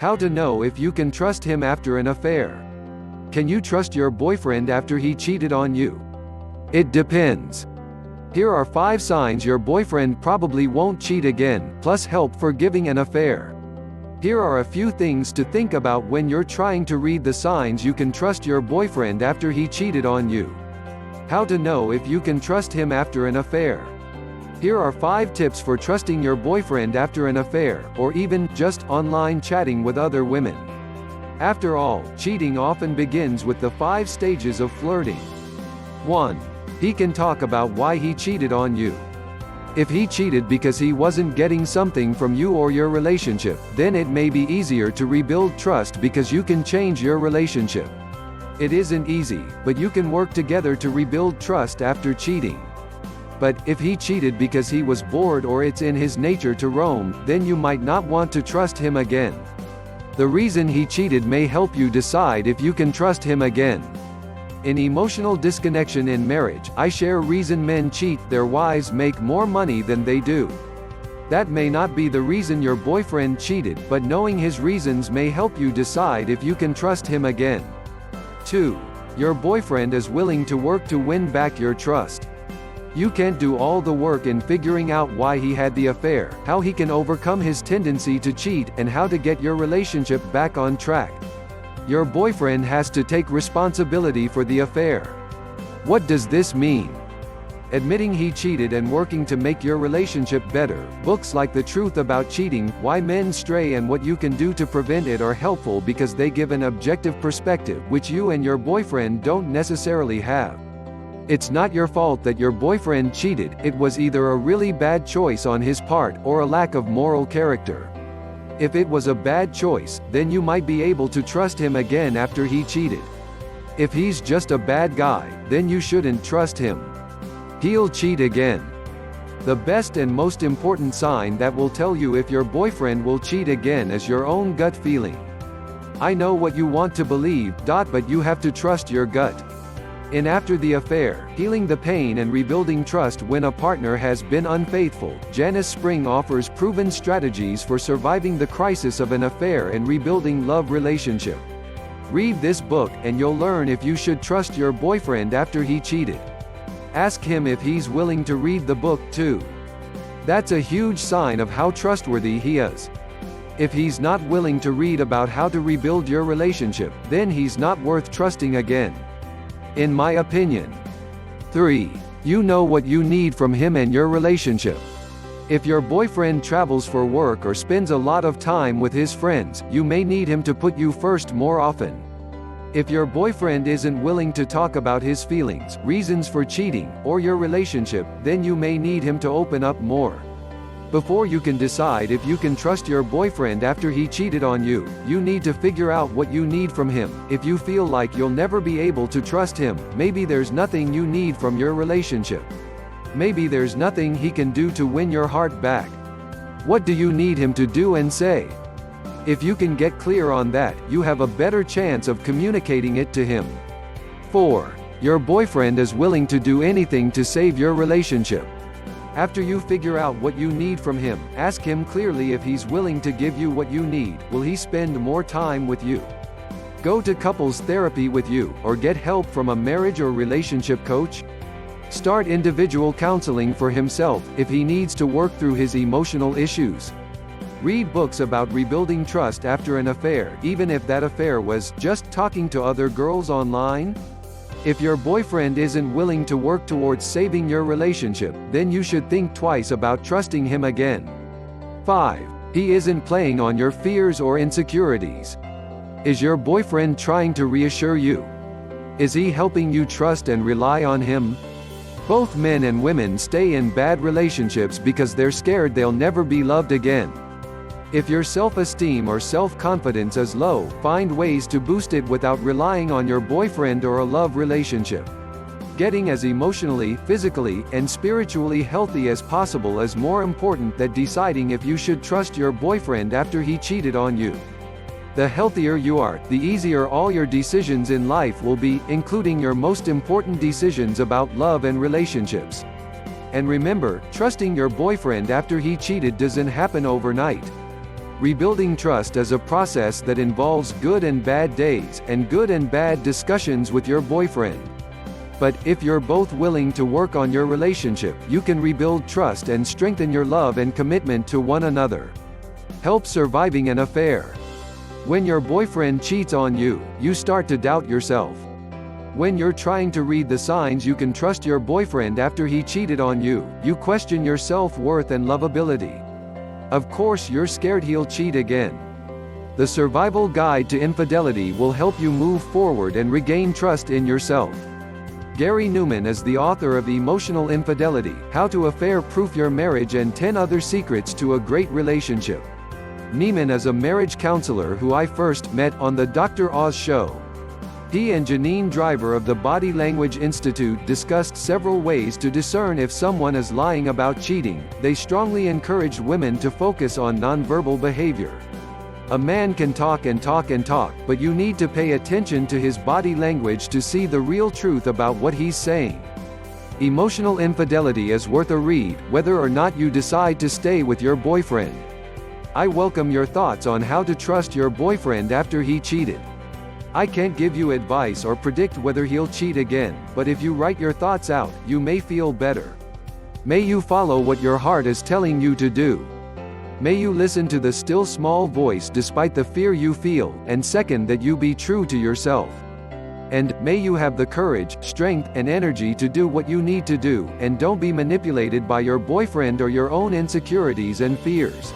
How to know if you can trust him after an affair. Can you trust your boyfriend after he cheated on you? It depends. Here are 5 signs your boyfriend probably won't cheat again, plus help for giving an affair. Here are a few things to think about when you're trying to read the signs you can trust your boyfriend after he cheated on you. How to know if you can trust him after an affair. Here are 5 tips for trusting your boyfriend after an affair, or even just online chatting with other women. After all, cheating often begins with the 5 stages of flirting. 1. He can talk about why he cheated on you. If he cheated because he wasn't getting something from you or your relationship, then it may be easier to rebuild trust because you can change your relationship. It isn't easy, but you can work together to rebuild trust after cheating. But if he cheated because he was bored or it's in his nature to roam, then you might not want to trust him again. The reason he cheated may help you decide if you can trust him again. In Emotional Disconnection in Marriage, I share reason men cheat: their wives make more money than they do. That may not be the reason your boyfriend cheated, but knowing his reasons may help you decide if you can trust him again. 2. Your boyfriend is willing to work to win back your trust. You can't do all the work in figuring out why he had the affair, how he can overcome his tendency to cheat, and how to get your relationship back on track. Your boyfriend has to take responsibility for the affair. What does this mean? Admitting he cheated and working to make your relationship better. Books like The Truth About Cheating, Why Men Stray and What You Can Do to Prevent It are helpful because they give an objective perspective, which you and your boyfriend don't necessarily have. It's not your fault that your boyfriend cheated, it was either a really bad choice on his part, or a lack of moral character. If it was a bad choice, then you might be able to trust him again after he cheated. If he's just a bad guy, then you shouldn't trust him. He'll cheat again. The best and most important sign that will tell you if your boyfriend will cheat again is your own gut feeling. I know what you want to believe, but you have to trust your gut. In After the Affair, Healing the Pain and Rebuilding Trust When a Partner Has Been Unfaithful, Janice Spring offers proven strategies for surviving the crisis of an affair and rebuilding love relationship. Read this book, and you'll learn if you should trust your boyfriend after he cheated. Ask him if he's willing to read the book too. That's a huge sign of how trustworthy he is. If he's not willing to read about how to rebuild your relationship, then he's not worth trusting again, in my opinion. 3. You know what you need from him and your relationship. If your boyfriend travels for work or spends a lot of time with his friends, you may need him to put you first more often. If your boyfriend isn't willing to talk about his feelings, reasons for cheating, or your relationship, then you may need him to open up more. Before you can decide if you can trust your boyfriend after he cheated on you, you need to figure out what you need from him. If you feel like you'll never be able to trust him, maybe there's nothing you need from your relationship. Maybe there's nothing he can do to win your heart back. What do you need him to do and say? If you can get clear on that, you have a better chance of communicating it to him. 4. Your boyfriend is willing to do anything to save your relationship. After you figure out what you need from him, ask him clearly if he's willing to give you what you need. Will he spend more time with you? Go to couples therapy with you, or get help from a marriage or relationship coach. Start individual counseling for himself, if he needs to work through his emotional issues. Read books about rebuilding trust after an affair, even if that affair was just talking to other girls online. If your boyfriend isn't willing to work towards saving your relationship, then you should think twice about trusting him again. 5. He isn't playing on your fears or insecurities. Is your boyfriend trying to reassure you? Is he helping you trust and rely on him? Both men and women stay in bad relationships because they're scared they'll never be loved again. If your self-esteem or self-confidence is low, find ways to boost it without relying on your boyfriend or a love relationship. Getting as emotionally, physically, and spiritually healthy as possible is more important than deciding if you should trust your boyfriend after he cheated on you. The healthier you are, the easier all your decisions in life will be, including your most important decisions about love and relationships. And remember, trusting your boyfriend after he cheated doesn't happen overnight. Rebuilding trust is a process that involves good and bad days, and good and bad discussions with your boyfriend. But, if you're both willing to work on your relationship, you can rebuild trust and strengthen your love and commitment to one another. Help surviving an affair. When your boyfriend cheats on you, you start to doubt yourself. When you're trying to read the signs you can trust your boyfriend after he cheated on you, you question your self-worth and lovability. Of course you're scared he'll cheat again. The Survival Guide to Infidelity will help you move forward and regain trust in yourself. Gary Newman is the author of Emotional Infidelity: How to Affair-Proof Your Marriage and 10 Other Secrets to a Great Relationship. Neiman is a marriage counselor who I first met on the Dr. Oz show. He and Janine Driver of the Body Language Institute discussed several ways to discern if someone is lying about cheating. They strongly encouraged women to focus on nonverbal behavior. A man can talk and talk and talk, but you need to pay attention to his body language to see the real truth about what he's saying. Emotional Infidelity is worth a read, whether or not you decide to stay with your boyfriend. I welcome your thoughts on how to trust your boyfriend after he cheated. I can't give you advice or predict whether he'll cheat again, but if you write your thoughts out, you may feel better. May you follow what your heart is telling you to do. May you listen to the still small voice despite the fear you feel, and second, that you be true to yourself. And, may you have the courage, strength, and energy to do what you need to do, and don't be manipulated by your boyfriend or your own insecurities and fears.